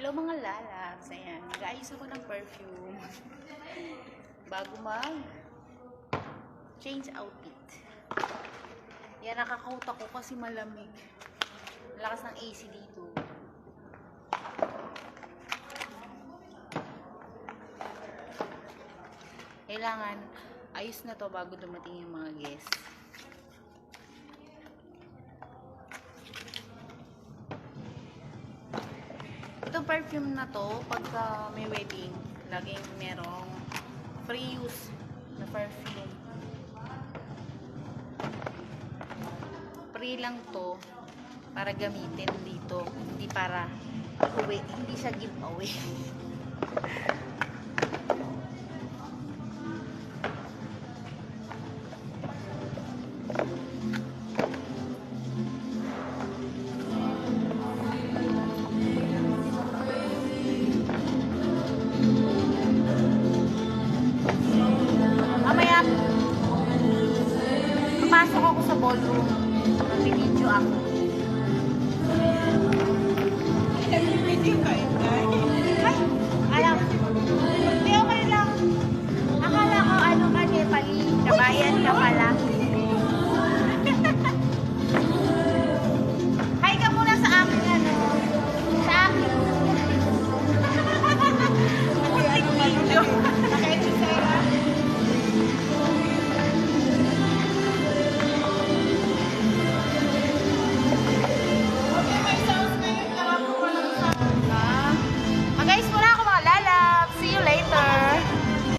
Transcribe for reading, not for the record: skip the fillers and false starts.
Hello mga lalabs. Ayan, nag-ayos ako ng perfume. Bago change outfit. Yan, nakakauta ko kasi malamig. Lakas ng AC dito. Kailangan ayos na to bago dumating yung mga guests. Itong perfume na to, pagka may wedding, laging merong free use na perfume. Free lang to para gamitin dito, hindi para uwi, hindi siya giveaway. Mamaya, papasok ako sa ballroom.